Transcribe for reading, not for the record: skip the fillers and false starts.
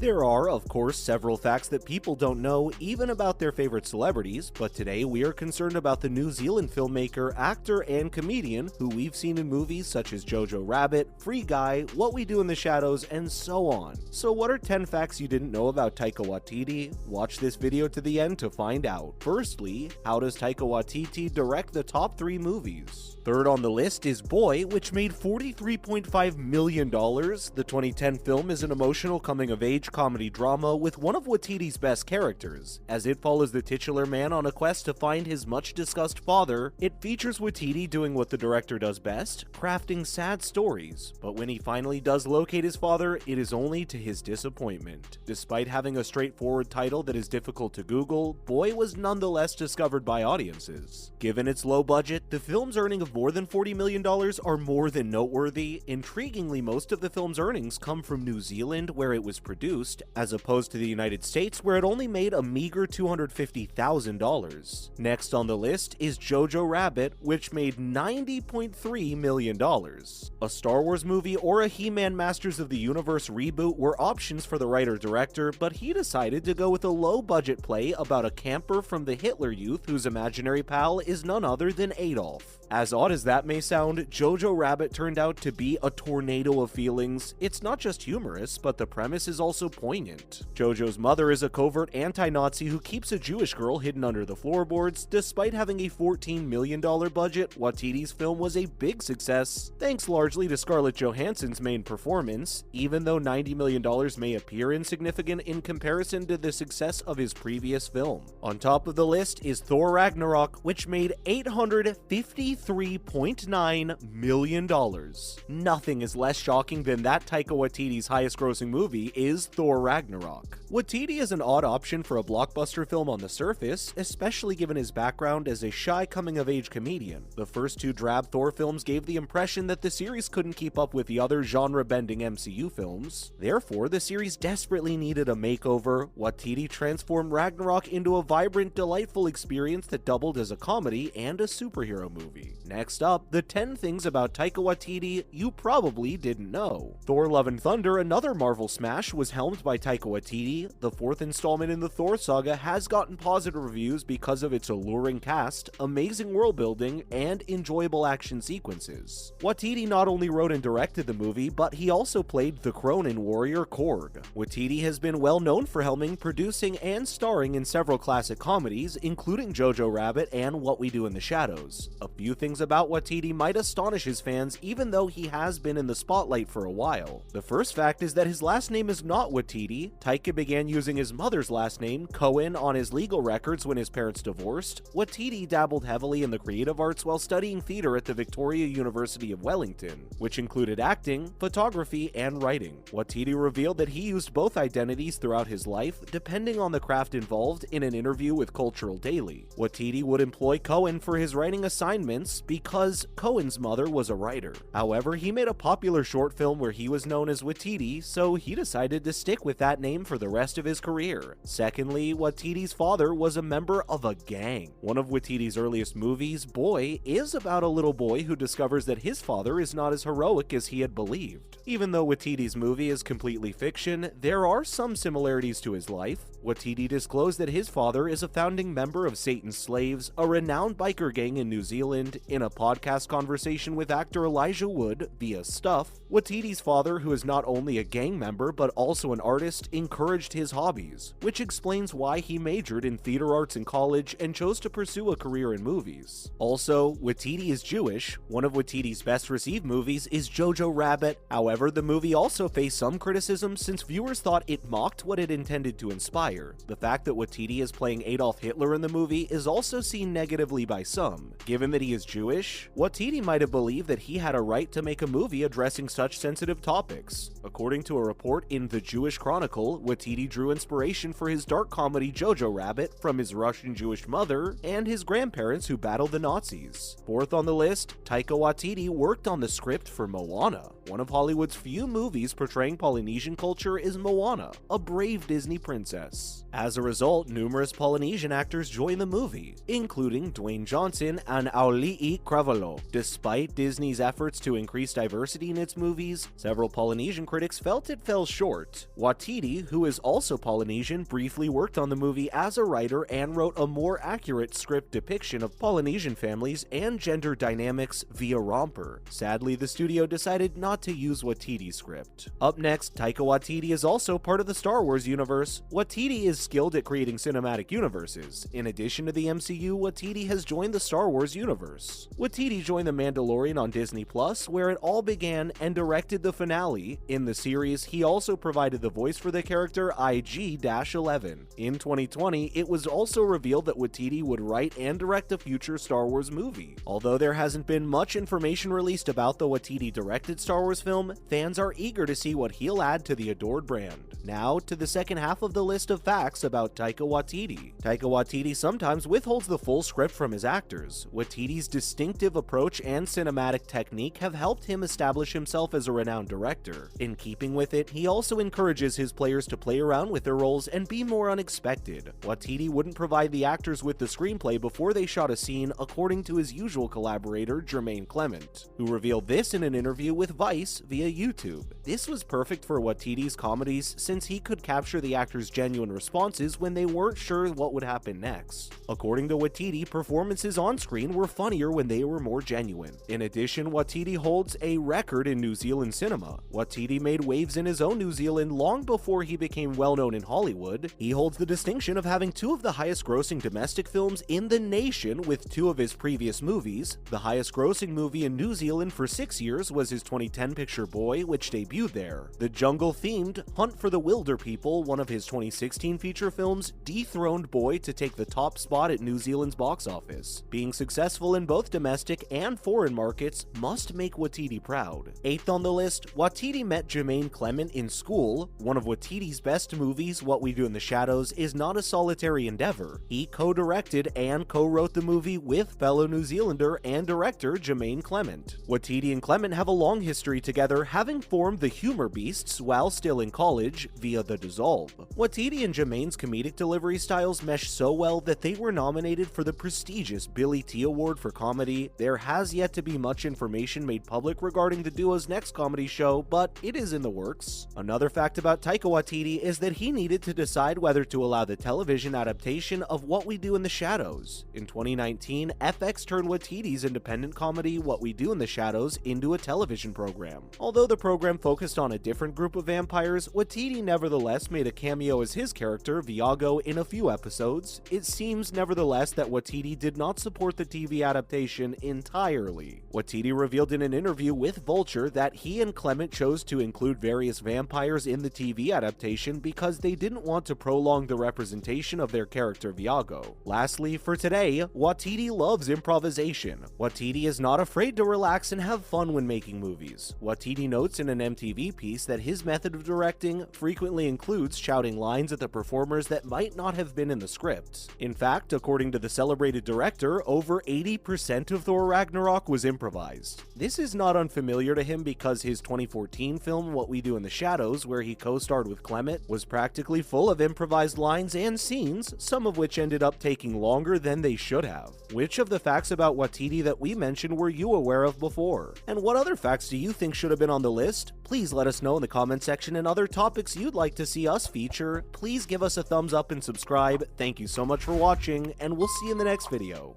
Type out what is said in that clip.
There are, of course, several facts that people don't know even about their favorite celebrities, but today we are concerned about the New Zealand filmmaker, actor, and comedian who we've seen in movies such as Jojo Rabbit, Free Guy, What We Do in the Shadows, and so on. So what are 10 facts you didn't know about Taika Waititi? Watch this video to the end to find out. Firstly, how does Taika Waititi direct the top 3 movies? Third on the list is Boy, which made $43.5 million. The 2010 film is an emotional coming-of-age comedy drama with one of Waititi's best characters. As it follows the titular man on a quest to find his much-discussed father, it features Waititi doing what the director does best, crafting sad stories. But when he finally does locate his father, it is only to his disappointment. Despite having a straightforward title that is difficult to Google, Boy was nonetheless discovered by audiences. Given its low budget, the film's earning of more than $40 million are more than noteworthy. Intriguingly, most of the film's earnings come from New Zealand, where it was produced, as opposed to the United States, where it only made a meager $250,000. Next on the list is Jojo Rabbit, which made $90.3 million. A Star Wars movie or a He-Man Masters of the Universe reboot were options for the writer-director, but he decided to go with a low-budget play about a camper from the Hitler Youth whose imaginary pal is none other than Adolf. As odd as that may sound, Jojo Rabbit turned out to be a tornado of feelings. It's not just humorous, but the premise is also poignant. Jojo's mother is a covert anti-Nazi who keeps a Jewish girl hidden under the floorboards. Despite having a $14 million budget, Waititi's film was a big success, thanks largely to Scarlett Johansson's main performance, even though $90 million may appear insignificant in comparison to the success of his previous film. On top of the list is Thor Ragnarok, which made $853.9 million. Nothing is less shocking than that Taika Waititi's highest-grossing movie is Thor Ragnarok. Waititi is an odd option for a blockbuster film on the surface, especially given his background as a shy coming-of-age comedian. The first 2 drab Thor films gave the impression that the series couldn't keep up with the other genre-bending MCU films. Therefore, the series desperately needed a makeover. Waititi transformed Ragnarok into a vibrant, delightful experience that doubled as a comedy and a superhero movie. Next up, the 10 things about Taika Waititi you probably didn't know. Thor Love and Thunder, another Marvel smash, was helmed by Taika Waititi. The 4th installment in the Thor saga has gotten positive reviews because of its alluring cast, amazing world building, and enjoyable action sequences. Waititi not only wrote and directed the movie, but he also played the Kronan warrior Korg. Waititi has been well known for helming, producing, and starring in several classic comedies, including Jojo Rabbit and What We Do in the Shadows. A few things about Waititi might astonish his fans, even though he has been in the spotlight for a while. The first fact is that his last name is not Waititi. Taika began using his mother's last name, Cohen, on his legal records when his parents divorced. Waititi dabbled heavily in the creative arts while studying theater at the Victoria University of Wellington, which included acting, photography, and writing. Waititi revealed that he used both identities throughout his life, depending on the craft involved, in an interview with Cultural Daily. Waititi would employ Cohen for his writing assignments because Cohen's mother was a writer. However, he made a popular short film where he was known as Waititi, so he decided to stick with that name for the rest of his career. Secondly, Waititi's father was a member of a gang. One of Waititi's earliest movies, Boy, is about a little boy who discovers that his father is not as heroic as he had believed. Even though Waititi's movie is completely fiction, there are some similarities to his life. Waititi disclosed that his father is a founding member of Satan's Slaves, a renowned biker gang in New Zealand. In a podcast conversation with actor Elijah Wood via Stuff, Waititi's father, who is not only a gang member but also an artist, encouraged his hobbies, which explains why he majored in theater arts in college and chose to pursue a career in movies. Also, Waititi is Jewish. One of Waititi's best received movies is Jojo Rabbit. However, the movie also faced some criticism since viewers thought it mocked what it intended to inspire. The fact that Waititi is playing Adolf Hitler in the movie is also seen negatively by some. Given that he is Jewish, Waititi might have believed that he had a right to make a movie addressing such sensitive topics. According to a report in The Jewish Chronicle, Waititi drew inspiration for his dark comedy Jojo Rabbit from his Russian Jewish mother and his grandparents who battled the Nazis. Fourth on the list, Taika Waititi worked on the script for Moana. One of Hollywood's few movies portraying Polynesian culture is Moana, a brave Disney princess. As a result, numerous Polynesian actors joined the movie, including Dwayne Johnson and Auli'i i Cravalo. Despite Disney's efforts to increase diversity in its movies, several Polynesian critics felt it fell short. Waititi, who is also Polynesian, briefly worked on the movie as a writer and wrote a more accurate script depiction of Polynesian families and gender dynamics via romper. Sadly, the studio decided not to use Waititi's script. Up next, Taika Waititi is also part of the Star Wars universe. Waititi is skilled at creating cinematic universes. In addition to the MCU, Waititi has joined the Star Wars universe. Waititi joined The Mandalorian on Disney+, where it all began, and directed the finale. In the series, he also provided the voice for the character IG-11. In 2020, it was also revealed that Waititi would write and direct a future Star Wars movie. Although there hasn't been much information released about the Waititi-directed Star Wars film, fans are eager to see what he'll add to the adored brand. Now, to the second half of the list of facts about Taika Waititi. Taika Waititi sometimes withholds the full script from his actors. Waititi's distinctive approach and cinematic technique have helped him establish himself as a renowned director. In keeping with it, he also encourages his players to play around with their roles and be more unexpected. Waititi wouldn't provide the actors with the screenplay before they shot a scene, according to his usual collaborator, Jemaine Clement, who revealed this in an interview with Vice via YouTube. This was perfect for Waititi's comedies since he could capture the actors' genuine responses when they weren't sure what would happen next. According to Waititi, performances on screen were funnier when they were more genuine. In addition, Waititi holds a record in New Zealand cinema. Waititi made waves in his own New Zealand long before he became well-known in Hollywood. He holds the distinction of having two of the highest-grossing domestic films in the nation with two of his previous movies. The highest-grossing movie in New Zealand for 6 years was his 2010 picture Boy, which debuted there. The jungle-themed Hunt for the Wilderpeople, one of his 2016 feature films, dethroned Boy to take the top spot at New Zealand's box office. Being successful in both domestic and foreign markets must make Waititi proud. 8th on the list, Waititi met Jemaine Clement in school. One of Waititi's best movies, What We Do in the Shadows, is not a solitary endeavor. He co-directed and co-wrote the movie with fellow New Zealander and director Jemaine Clement. Waititi and Clement have a long history together, having formed the Humor Beasts while still in college via The Dissolve. Waititi and Jemaine's comedic delivery styles mesh so well that they were nominated for the prestigious Billy T Award for comedy. There has yet to be much information made public regarding the duo's next comedy show, but it is in the works. Another fact about Taika Waititi is that he needed to decide whether to allow the television adaptation of What We Do in the Shadows. In 2019, FX turned Waititi's independent comedy What We Do in the Shadows into a television program. Although the program focused on a different group of vampires, Waititi nevertheless made a cameo as his character, Viago, in a few episodes. It seems nevertheless that Waititi did not support the TV adaptation entirely. Waititi revealed in an interview with Vulture that he and Clement chose to include various vampires in the TV adaptation because they didn't want to prolong the representation of their character Viago. Lastly, for today, Waititi loves improvisation. Waititi is not afraid to relax and have fun when making movies. Waititi notes in an MTV piece that his method of directing frequently includes shouting lines at the performers that might not have been in the script. In fact, according to the celebrated director, over 80% of Thor Ragnarok was improvised. This is not unfamiliar to him because his 2014 film What We Do in the Shadows, where he co-starred with Clement, was practically full of improvised lines and scenes, some of which ended up taking longer than they should have. Which of the facts about Waititi that we mentioned were you aware of before? And what other facts do you think should have been on the list? Please let us know in the comment section, and other topics you'd like to see us feature. Please give us a thumbs up and subscribe. Thank you so much for watching, and we'll see you in the next video.